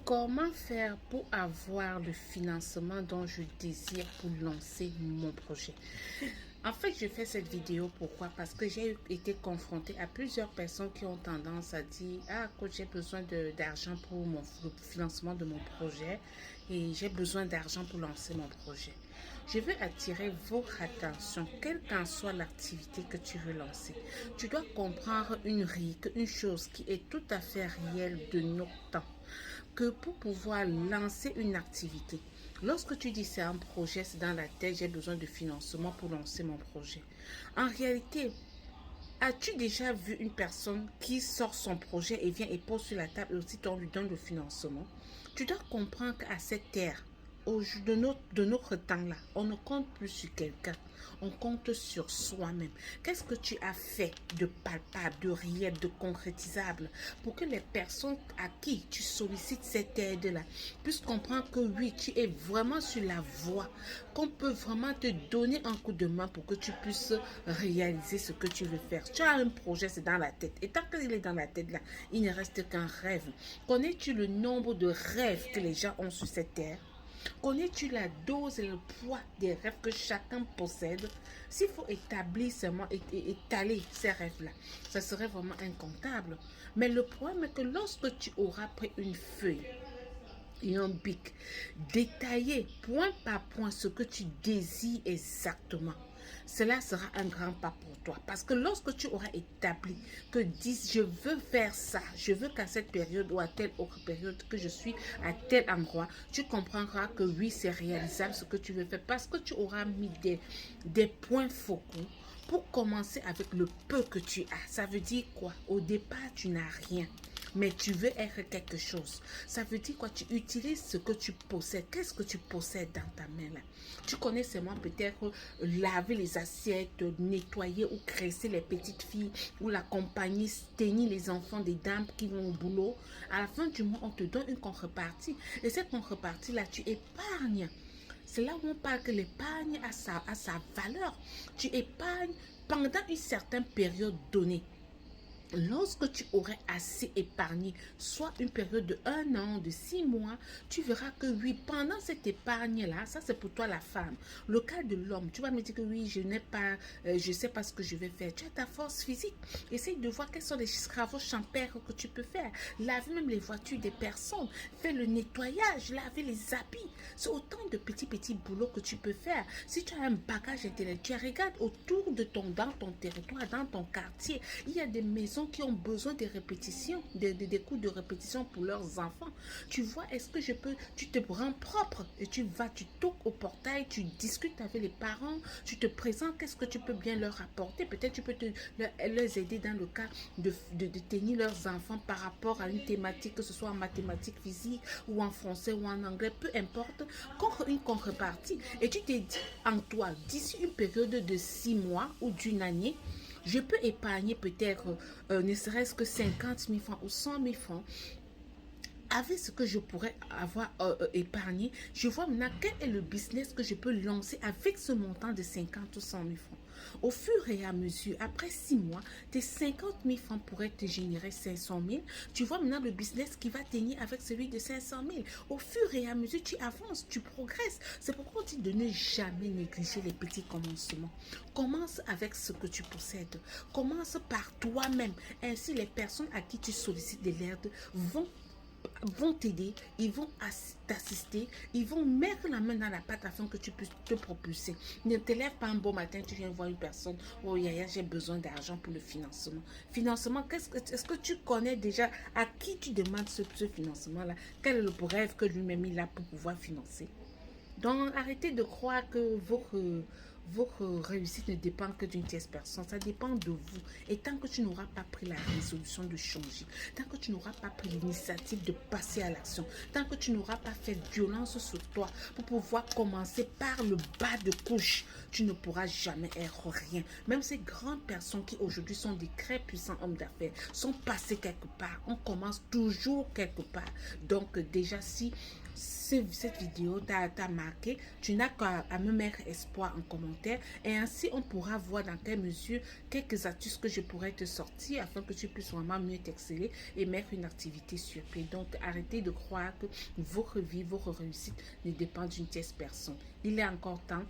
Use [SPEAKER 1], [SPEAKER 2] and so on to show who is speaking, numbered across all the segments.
[SPEAKER 1] Comment faire pour avoir le financement dont je désire pour lancer mon projet? En fait, je fais cette vidéo pourquoi? Parce que j'ai été confrontée à plusieurs personnes qui ont tendance à dire: ah, coach, j'ai besoin d'argent pour le financement de mon projet et j'ai besoin d'argent pour lancer mon projet. Je veux attirer votre attention, quelle qu'en soit l'activité que tu veux lancer. Tu dois comprendre une chose qui est tout à fait réelle de nos temps, que pour pouvoir lancer une activité, lorsque tu dis c'est un projet, c'est dans la tête, j'ai besoin de financement pour lancer mon projet. En réalité, as-tu déjà vu une personne qui sort son projet et vient et pose sur la table et aussitôt on lui donne le financement? Tu dois comprendre qu'à cette ère, de notre temps-là, on ne compte plus sur quelqu'un, on compte sur soi-même. Qu'est-ce que tu as fait de palpable, de réel, de concrétisable pour que les personnes à qui tu sollicites cette aide-là puissent comprendre que oui, tu es vraiment sur la voie, qu'on peut vraiment te donner un coup de main pour que tu puisses réaliser ce que tu veux faire. Tu as un projet, c'est dans la tête. Et tant qu'il est dans la tête là, il ne reste qu'un rêve. Connais-tu le nombre de rêves que les gens ont sur cette terre? Connais-tu la dose et le poids des rêves que chacun possède? S'il faut établir seulement et étaler ces rêves-là, ça serait vraiment incontable. Mais le problème est que lorsque tu auras pris une feuille et un bic, détailler point par point ce que tu désires exactement, cela sera un grand pas pour toi. Parce que lorsque tu auras établi que dis je veux faire ça, je veux qu'à cette période ou à telle autre période que je suis à tel endroit, tu comprendras que oui, c'est réalisable ce que tu veux faire parce que tu auras mis des points focaux pour commencer avec le peu que tu as. Ça veut dire quoi? Au départ, tu n'as rien, mais tu veux être quelque chose. Ça veut dire quoi? Tu utilises ce que tu possèdes. Qu'est-ce que tu possèdes dans ta main là? Tu connais seulement peut-être laver les assiettes, nettoyer ou graisser les petites filles, ou l'accompagner, tenir les enfants des dames qui vont au boulot. À la fin du mois, on te donne une contrepartie. Et cette contrepartie-là, tu épargnes. C'est là où on parle que l'épargne a sa valeur. Tu épargnes pendant une certaine période donnée. Lorsque tu aurais assez épargné, soit une période de 1 an, de 6 mois, tu verras que oui, pendant cette épargne-là, ça c'est pour toi la femme. Le cas de l'homme, tu vas me dire que oui, je n'ai pas, je sais pas ce que je vais faire. Tu as ta force physique. Essaye de voir quels sont les travaux champêtres que tu peux faire. Laver même les voitures des personnes. Fais le nettoyage, laver les habits. C'est autant de petits boulots que tu peux faire. Si tu as un bagage intellectuel, regarde autour de dans ton territoire, dans ton quartier, il y a des maisons qui ont besoin de répétitions, des cours de répétition pour leurs enfants. Tu vois, est-ce que tu te rends propre et tu vas, tu toques au portail, tu discutes avec les parents, tu te présentes, qu'est-ce que tu peux bien leur apporter. Peut-être tu peux les aider dans le cas de tenir leurs enfants par rapport à une thématique, que ce soit en mathématiques, physique ou en français ou en anglais, peu importe, une contrepartie. Et tu te dis en toi, d'ici une période de 6 mois ou d'une année, je peux épargner peut-être ne serait-ce que 50 000 francs ou 100 000 francs. Avec ce que je pourrais avoir épargné, je vois maintenant quel est le business que je peux lancer avec ce montant de 50 ou 100 000 francs. Au fur et à mesure, après 6 mois, tes 50 000 francs pourraient te générer 500 000. Tu vois maintenant le business qui va tenir avec celui de 500 000. Au fur et à mesure, tu avances, tu progresses. C'est pourquoi on dit de ne jamais négliger les petits commencements. Commence avec ce que tu possèdes. Commence par toi-même. Ainsi, les personnes à qui tu sollicites de l'aide vont t'aider, ils vont t'assister, ils vont mettre la main dans la pâte afin que tu puisses te propulser. Ne te lève pas un beau matin, tu viens voir une personne, oh Yaya, j'ai besoin d'argent pour le financement. Financement, est-ce que tu connais déjà à qui tu demandes ce financement-là? Quel est le rêve que lui-même il a pour pouvoir financer? Donc, arrêtez de croire que votre réussite ne dépend que d'une tierce personne. Ça dépend de vous. Et tant que tu n'auras pas pris la résolution de changer, tant que tu n'auras pas pris l'initiative de passer à l'action, tant que tu n'auras pas fait violence sur toi pour pouvoir commencer par le bas de couche, tu ne pourras jamais être rien. Même ces grandes personnes qui aujourd'hui sont des très puissants hommes d'affaires sont passés quelque part. On commence toujours quelque part. Donc déjà, si cette vidéo t'a marqué, tu n'as qu'à me mettre espoir en commentaire et ainsi on pourra voir dans quelle mesure quelques astuces que je pourrais te sortir afin que tu puisses vraiment mieux t'exceller et mettre une activité sur pied. Donc arrêtez de croire que votre vie, votre réussite ne dépend d'une tierce personne. Il est encore temps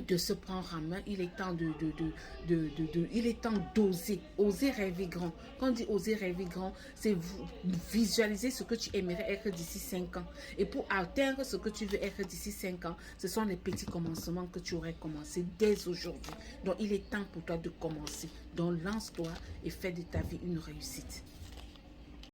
[SPEAKER 1] de se prendre en main, il est temps il est temps d'oser, oser rêver grand. Quand on dit oser rêver grand, c'est visualiser ce que tu aimerais être d'ici 5 ans. Et pour atteindre ce que tu veux être d'ici 5 ans, ce sont les petits commencements que tu aurais commencé dès aujourd'hui. Donc il est temps pour toi de commencer. Donc lance-toi et fais de ta vie une réussite.